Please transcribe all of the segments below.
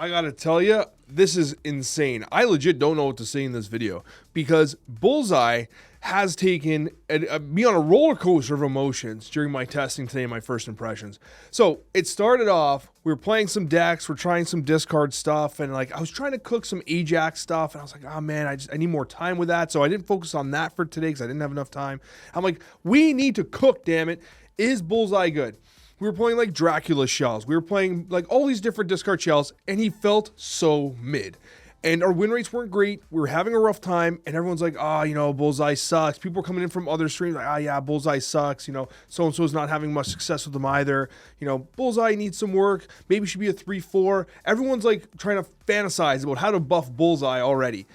I gotta tell you, this is insane. I legit don't know what to say in this video because Bullseye has taken me on a roller coaster of emotions during my testing today, my first impressions. So it started off, we were playing some decks, we're trying some discard stuff, and like I was trying to cook some Ajax stuff, and I was like, oh man, I need more time with that. So I didn't focus on that for today because I didn't have enough time. I'm like, we need to cook, damn it. Is Bullseye good? We were playing like Dracula shells. We were playing like all these different discard shells, and he felt so mid. And our win rates weren't great. We were having a rough time, and everyone's like, oh, Bullseye sucks. People were coming in from other streams like, yeah, Bullseye sucks. So-and-so's not having much success with them either. Bullseye needs some work. Maybe should be a 3-4. Everyone's like trying to fantasize about how to buff Bullseye already.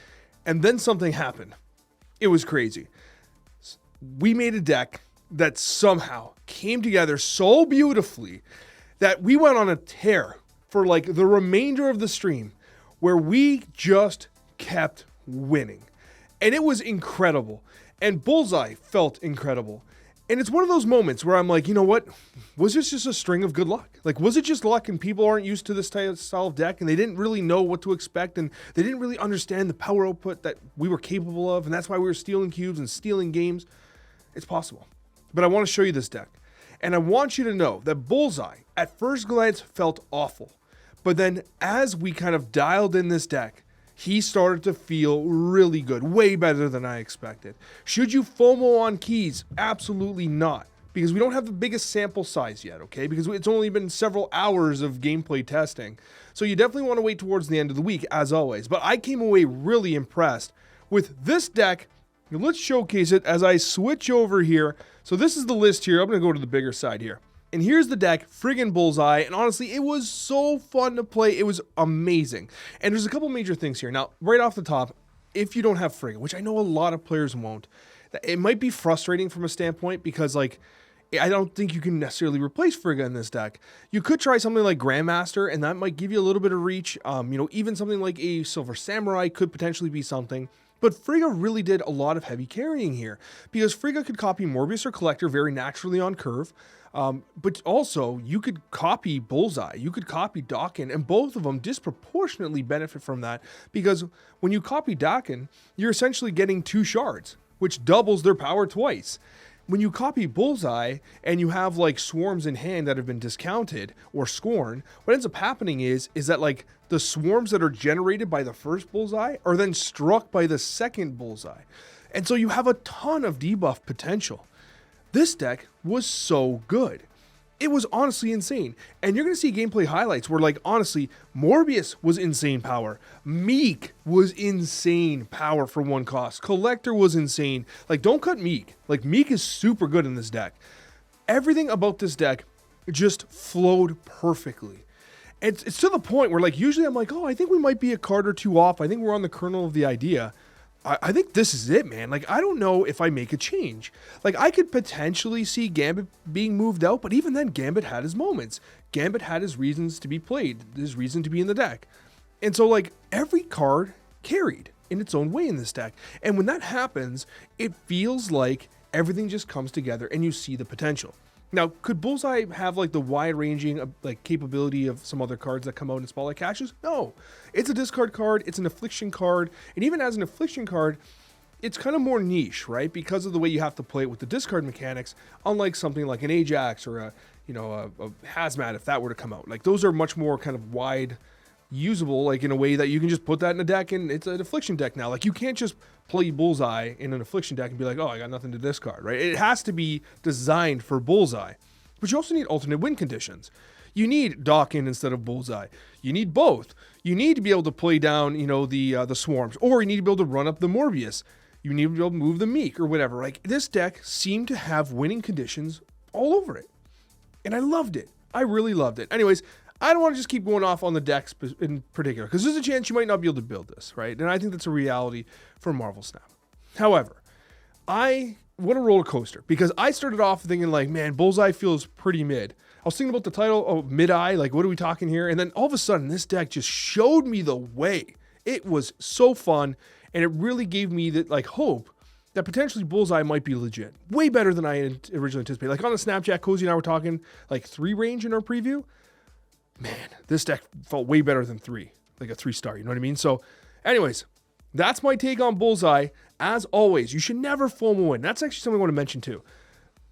And then something happened. It was crazy. We made a deck that somehow came together so beautifully that we went on a tear for like the remainder of the stream where we just kept winning. And it was incredible. And Bullseye felt incredible. And it's one of those moments where I'm like, you know what? Was this just a string of good luck? Like, was it just luck and people aren't used to this style of deck and they didn't really know what to expect and they didn't really understand the power output that we were capable of, and that's why we were stealing cubes and stealing games? It's possible. But I want to show you this deck. And I want you to know that Bullseye, at first glance, felt awful. But then as we kind of dialed in this deck, he started to feel really good, way better than I expected. Should you FOMO on keys? Absolutely not, because we don't have the biggest sample size yet, okay? Because it's only been several hours of gameplay testing. So you definitely want to wait towards the end of the week, as always. But I came away really impressed with this deck. Let's showcase it as I switch over here. So this is the list here. I'm going to go to the bigger side here. And here's the deck, Friggin Bullseye, and honestly, it was so fun to play. It was amazing. And there's a couple major things here. Now, right off the top, if you don't have Friggin, which I know a lot of players won't, it might be frustrating from a standpoint because, like, I don't think you can necessarily replace Frigga in this deck. You could try something like Grandmaster, and that might give you a little bit of reach. Even something like a Silver Samurai could potentially be something. But Frigga really did a lot of heavy carrying here because Frigga could copy Morbius or Collector very naturally on curve. But also, you could copy Bullseye, you could copy Dawkin, and both of them disproportionately benefit from that because when you copy Dawkin, you're essentially getting 2 shards, which doubles their power twice. When you copy Bullseye and you have like swarms in hand that have been discounted or scorned, what ends up happening is that like the swarms that are generated by the first Bullseye are then struck by the second Bullseye. And so you have a ton of debuff potential. This deck was so good. It was honestly insane. And you're going to see gameplay highlights where, like, honestly, Morbius was insane power. Meek was insane power for 1 cost. Collector was insane. Like, don't cut Meek. Like, Meek is super good in this deck. Everything about this deck just flowed perfectly. It's to the point where, like, usually I'm like, oh, I think we might be a card or 2 off. I think we're on the kernel of the idea. I think this is it, man. Like, I don't know if I make a change. Like, I could potentially see Gambit being moved out, but even then, Gambit had his moments. Gambit had his reasons to be played, his reason to be in the deck. And so, like, every card carried in its own way in this deck. And when that happens, it feels like everything just comes together and you see the potential. Now, could Bullseye have like the wide-ranging like capability of some other cards that come out in Spotlight Caches? No. It's a discard card, it's an affliction card, and even as an affliction card, it's kind of more niche, right? Because of the way you have to play it with the discard mechanics, unlike something like an Ajax or a Hazmat if that were to come out. Like, those are much more kind of wide usable, like in a way that you can just put that in a deck and it's an affliction deck now. Like, you can't just play Bullseye in an affliction deck and be like, oh, I got nothing to discard, right? It has to be designed for Bullseye. But you also need alternate win conditions. You need Dawkin instead of Bullseye. You need both. You need to be able to play down, the swarms, or you need to be able to run up the Morbius. You need to be able to move the Meek or whatever. Like, this deck seemed to have winning conditions all over it. And I loved it. I really loved it. Anyways, I don't want to just keep going off on the decks in particular, because there's a chance you might not be able to build this, right? And I think that's a reality for Marvel Snap. However, what a roller coaster, because I started off thinking like, man, Bullseye feels pretty mid. I was thinking about the title, oh, mid-eye, like what are we talking here? And then all of a sudden, this deck just showed me the way. It was so fun, and it really gave me that like hope that potentially Bullseye might be legit. Way better than I originally anticipated. Like on the Snapchat, Cozy and I were talking like 3 range in our preview. man, this deck felt way better than 3. Like a 3-star, you know what I mean? So, anyways, that's my take on Bullseye. As always, you should never FOMO in. That's actually something I want to mention too.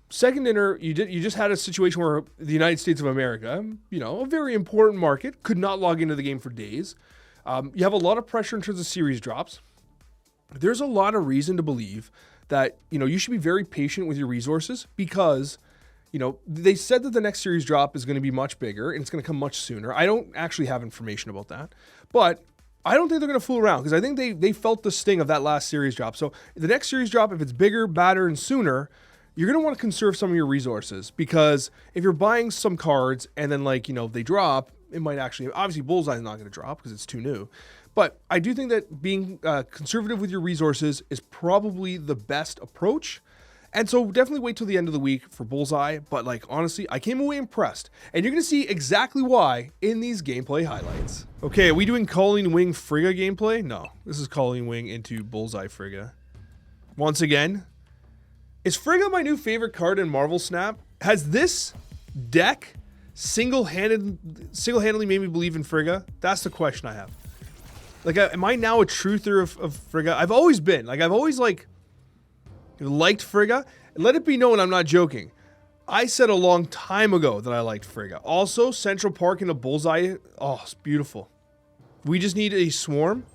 Second dinner, you just had a situation where the United States of America, you know, a very important market, could not log into the game for days. You have a lot of pressure in terms of series drops. There's a lot of reason to believe that, you know, you should be very patient with your resources because, you know, they said that the next series drop is going to be much bigger and it's going to come much sooner. I don't actually have information about that, but I don't think they're going to fool around because I think they felt the sting of that last series drop. So the next series drop, if it's bigger, badder, and sooner, you're going to want to conserve some of your resources because if you're buying some cards and then, like, you know, they drop, it might actually, obviously Bullseye is not going to drop because it's too new. But I do think that being conservative with your resources is probably the best approach. And so definitely wait till the end of the week for Bullseye. But like, honestly, I came away impressed. And you're going to see exactly why in these gameplay highlights. Okay, are we doing Colleen Wing Frigga gameplay? No, this is Colleen Wing into Bullseye Frigga. Once again, is Frigga my new favorite card in Marvel Snap? Has this deck single-handedly made me believe in Frigga? That's the question I have. Like, am I now a truther of Frigga? I've always been. Like, I've always, like, liked Frigga. And let it be known I'm not joking. I said a long time ago that I liked Frigga. Also, Central Park in a Bullseye. Oh, it's beautiful. We just need a swarm.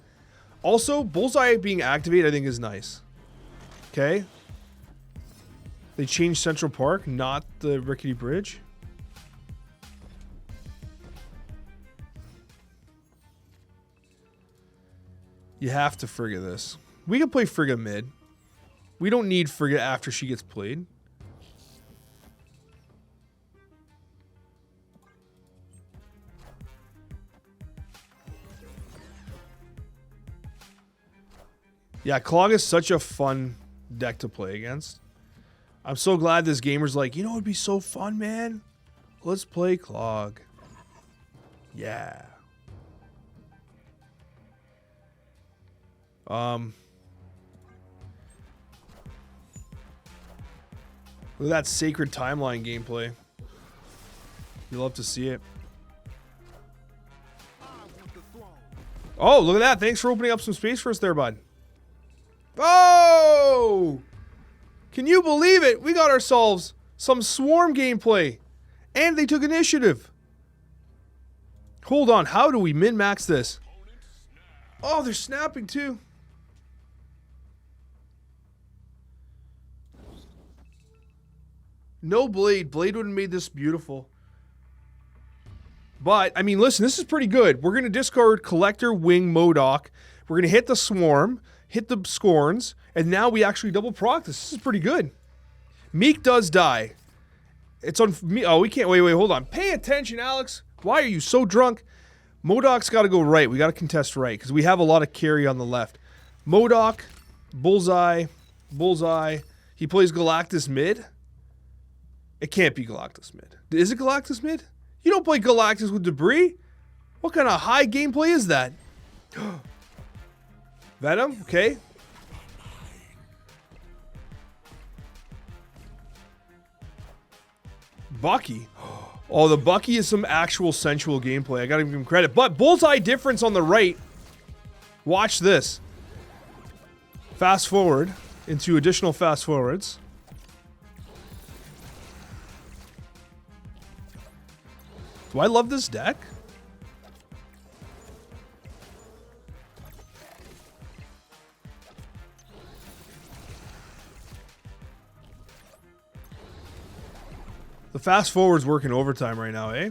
Also, Bullseye being activated, I think, is nice. Okay. They changed Central Park, not the rickety bridge. You have to Frigga this. We can play Frigga mid. We don't need Frigga after she gets played. Yeah, Clog is such a fun deck to play against. I'm so glad this gamer's like, you know, it'd be so fun, man. Let's play Clog. Yeah. Look at that Sacred Timeline gameplay. You'll love to see it. Oh, look at that. Thanks for opening up some space for us there, bud. Oh! Can you believe it? We got ourselves some Swarm gameplay. And they took initiative. Hold on. How do we min-max this? Oh, they're snapping too. No Blade. Blade would have made this beautiful. But, I mean, listen, this is pretty good. We're going to discard Collector, Wing, MODOK. We're going to hit the Swarm, hit the Scorns, and now we actually double proc this. This is pretty good. Meek does die. It's on me. Oh, we can't. Wait, hold on. Pay attention, Alex. Why are you so drunk? MODOK's got to go right. We got to contest right because we have a lot of carry on the left. MODOK, Bullseye. He plays Galactus mid. It can't be Galactus mid. Is it Galactus mid? You don't play Galactus with debris? What kind of high gameplay is that? Venom, okay. Bucky. Oh, the Bucky is some actual sensual gameplay. I gotta give him credit. But Bullseye difference on the right. Watch this. Fast forward into additional fast forwards. Do I love this deck? The fast forward's working overtime right now, eh?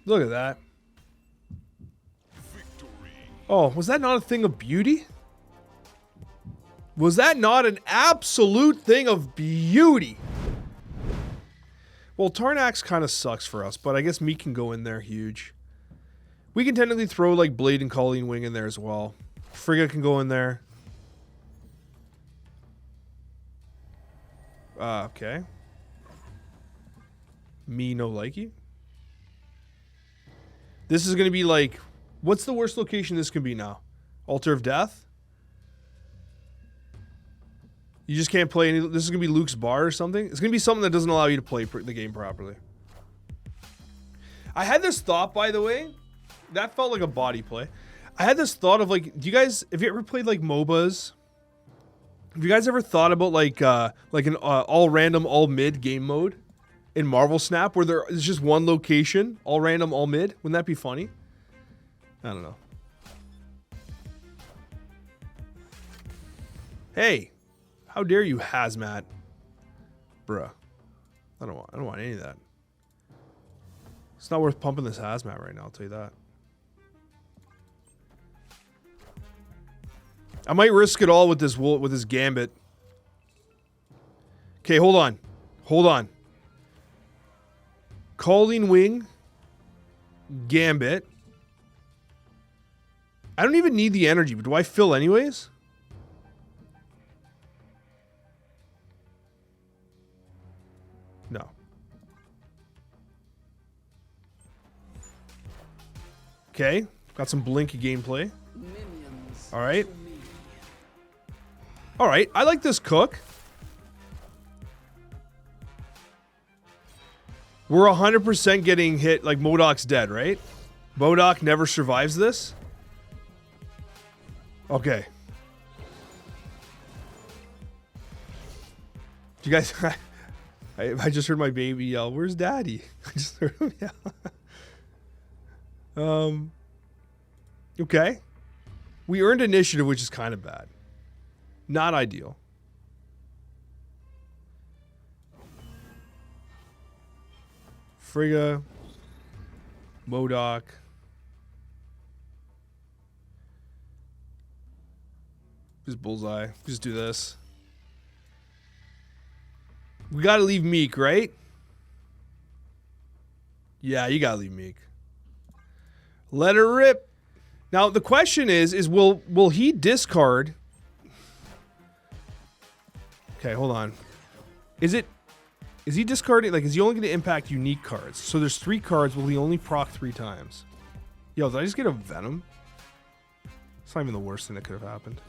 Look at that. Victory. Oh, was that not a thing of beauty? Was that not an absolute thing of beauty? Well, Tarnax kind of sucks for us, but I guess Meek can go in there huge. We can technically throw like Blade and Colleen Wing in there as well. Frigga can go in there. Okay. Me no likey. This is going to be like, what's the worst location this can be now? Altar of Death? You just can't play any. This is going to be Luke's bar or something. It's going to be something that doesn't allow you to play the game properly. I had this thought, by the way. That felt like a body play. I had this thought of like, do you guys, have you ever played like MOBAs? Have you guys ever thought about like an all random, all mid game mode in Marvel Snap where there's just one location, all random, all mid? Wouldn't that be funny? I don't know. Hey, how dare you, hazmat, bruh? I don't want any of that. It's not worth pumping this hazmat right now. I'll tell you that. I might risk it all with this gambit. Okay, hold on. Calling Wing, gambit. I don't even need the energy, but do I fill anyways? No. Okay, got some Blinky gameplay. All right. All right, I like this cook. We're 100% getting hit, like MODOK's dead, right? MODOK never survives this? Okay. Do you guys... I just heard my baby yell, "Where's Daddy?" I just heard him yell. Okay. We earned initiative, which is kind of bad. Not ideal. Frigga. MODOK. Just Bullseye. Just do this. We gotta leave Meek, right? Yeah, you gotta leave Meek. Let her rip. Now the question is will he discard? Okay, hold on. Is he discarding, like, is he only going to impact unique cards? So there's 3 cards. Will he only proc 3 times? Yo, did I just get a Venom? It's not even the worst thing that could have happened.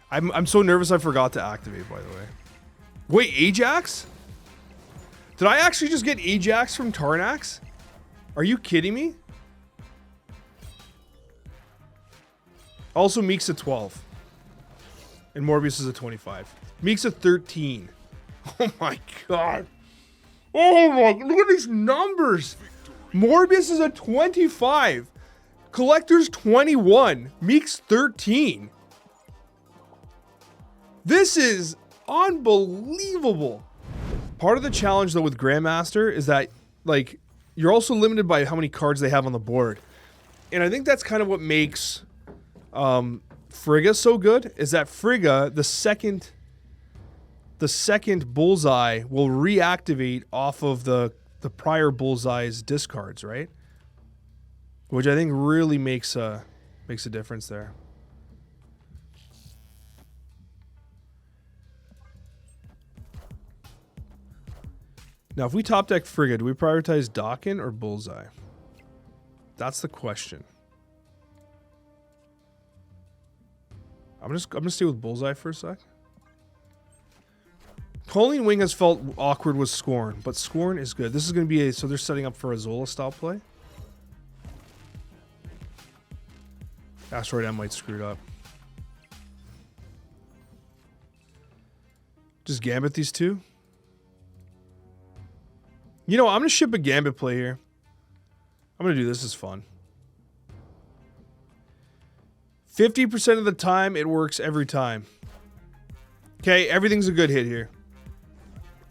I'm so nervous I forgot to activate, by the way. Wait, Ajax? Did I actually just get Ajax from Tarnax? Are you kidding me? Also, Meek's a 12. And Morbius is a 25. Meek's a 13. Oh my god. Oh my, look at these numbers. Morbius is a 25. Collector's 21. Meek's 13. This is unbelievable. Part of the challenge though with Grandmaster is that, like, you're also limited by how many cards they have on the board. And I think that's kind of what makes Frigga so good, is that Frigga, the second Bullseye will reactivate off of the prior Bullseye's discards, right? Which I think really makes a difference there. Now, if we top deck Frigga, do we prioritize Dawkin or Bullseye? That's the question. I'm gonna stay with Bullseye for a sec. Calling Wing has felt awkward with Scorn, but Scorn is good. This is gonna be so they're setting up for a Zola style play. Asteroid M might screw it up. Just Gambit these two. You know, I'm gonna ship a Gambit play here. I'm gonna do this as fun. 50% of the time, it works every time. Okay, everything's a good hit here.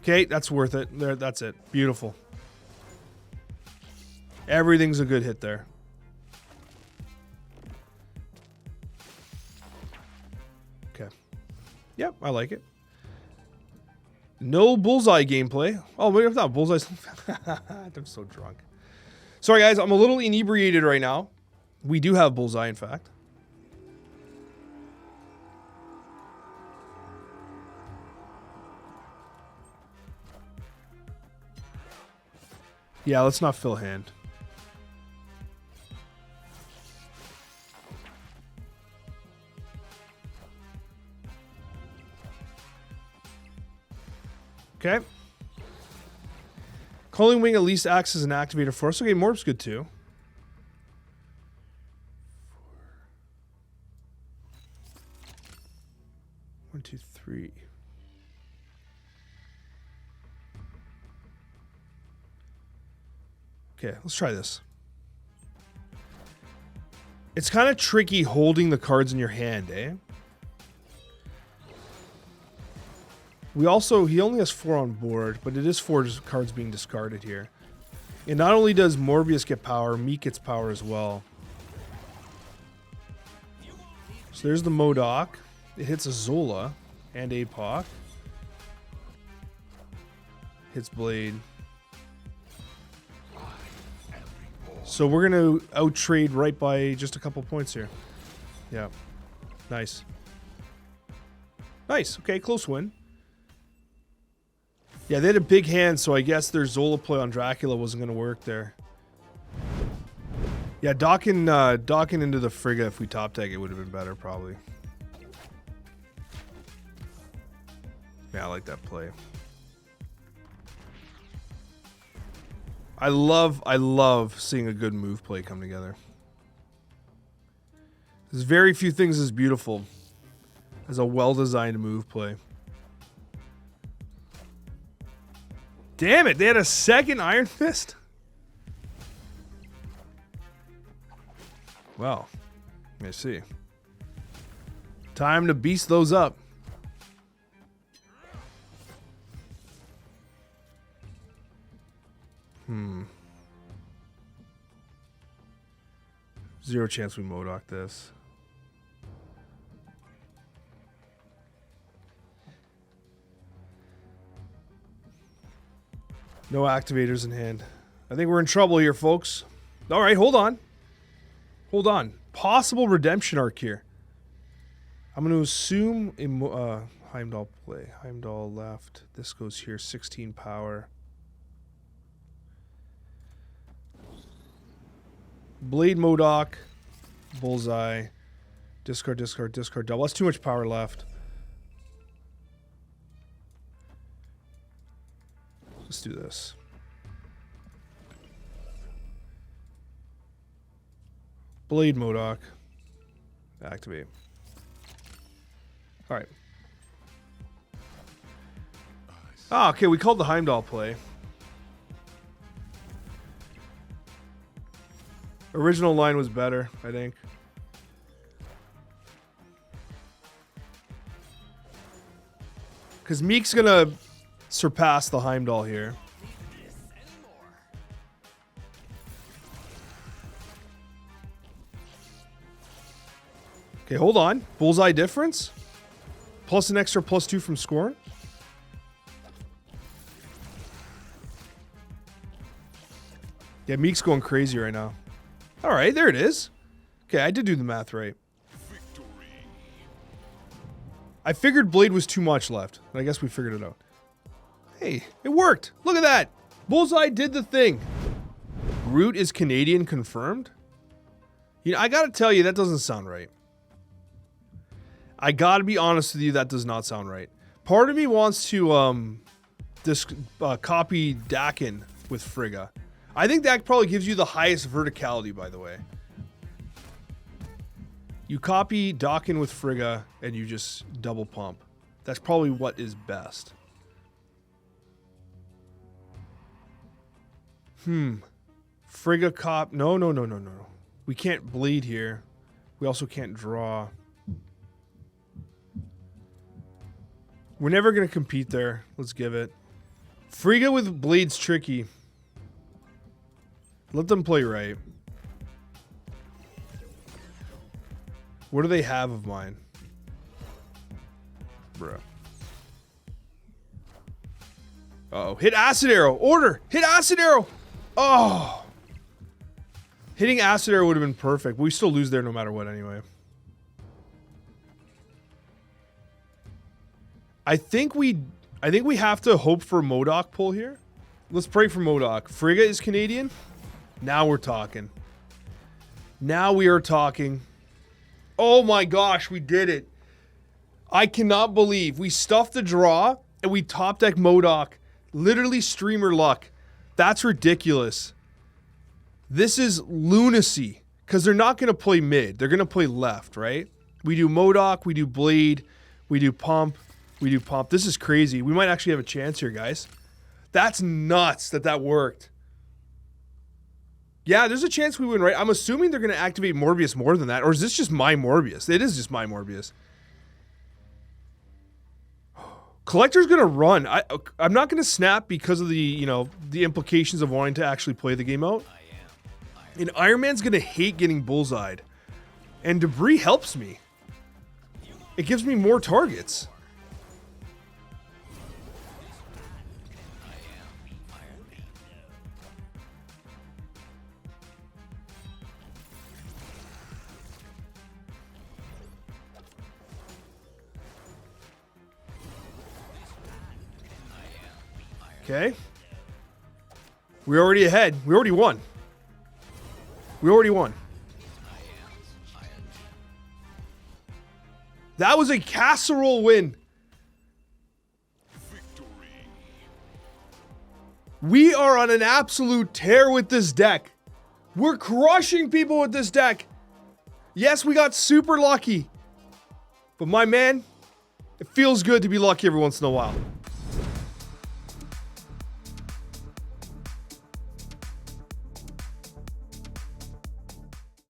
Okay, that's worth it. There, that's it. Beautiful. Everything's a good hit there. Okay. Yep, I like it. No Bullseye gameplay. Oh, wait, if not Bullseye's... I'm so drunk. Sorry, guys. I'm a little inebriated right now. We do have Bullseye, in fact. Yeah, let's not fill hand. Okay. Holding Wing at least acts as an activator for us. Okay, Morb's good too. 1, 2, 3. Okay, let's try this. It's kind of tricky holding the cards in your hand, eh? He only has 4 on board, but it is 4 cards being discarded here. And not only does Morbius get power, Meek gets power as well. So there's the MODOK. It hits a Zola and APOC. Hits Blade. So we're going to out-trade right by just a couple points here. Yeah. Nice. Nice. Okay, close win. Yeah, they had a big hand, so I guess their Zola play on Dracula wasn't going to work there. Yeah, docking into the Frigga if we top deck it would have been better, probably. Yeah, I like that play. I love seeing a good move play come together. There's very few things as beautiful as a well-designed move play. Damn it, they had a second Iron Fist? Well, let me see. Time to beast those up. Zero chance we MODOK this. No activators in hand. I think we're in trouble here, folks. All right, hold on. Hold on. Possible redemption arc here. I'm going to assume Heimdall play. Heimdall left. This goes here. 16 power. Blade MODOK. Bullseye. Discard, discard, discard. Double. That's too much power left. Let's do this. Blade MODOK. Activate. Alright. Ah, okay, we called the Heimdall play. Original line was better, I think. Because Meek's gonna surpass the Heimdall here. Okay, hold on. Bullseye difference? Plus an extra +2 from scoring? Yeah, Meek's going crazy right now. Alright, there it is. Okay, I did do the math right. I figured Blade was too much left. I guess we figured it out. Hey, it worked. Look at that. Bullseye did the thing. Groot is Canadian confirmed? You know, I gotta tell you, that doesn't sound right. I gotta be honest with you, that does not sound right. Part of me wants to copy Dakin with Frigga. I think that probably gives you the highest verticality, by the way. You copy Dakin with Frigga and you just double pump. That's probably what is best. Frigga cop. No. We can't bleed here. We also can't draw. We're never going to compete there. Let's give it. Frigga with Blade's tricky. Let them play right. What do they have of mine? Bruh. Uh-oh. Hit Acid Arrow. Order. Hit Acid Arrow. Oh. Hitting Acid Arrow would have been perfect. But we still lose there no matter what anyway. I think we have to hope for MODOK pull here. Let's pray for MODOK. Frigga is Canadian. Now we're talking. Now we are talking. Oh my gosh, we did it. I cannot believe we stuffed the draw and we top deck MODOK. Literally streamer luck. That's ridiculous. This is lunacy. Because they're not going to play mid. They're going to play left, right? We do Modok, we do Blade, we do Pump, we do Pump. This is crazy. We might actually have a chance here, guys. That's nuts that worked. Yeah, there's a chance we win, right? I'm assuming they're going to activate Morbius more than that. Or is this just my Morbius? It is just my Morbius. Collector's going to run. I'm not going to snap because of the, you know, the implications of wanting to actually play the game out. And Iron Man's going to hate getting bullseyed. And Debris helps me. It gives me more targets. Okay. We're already ahead. We already won. We already won. That was a casserole win. Victory. We are on an absolute tear with this deck. We're crushing people with this deck. Yes, we got super lucky. But my man, it feels good to be lucky every once in a while.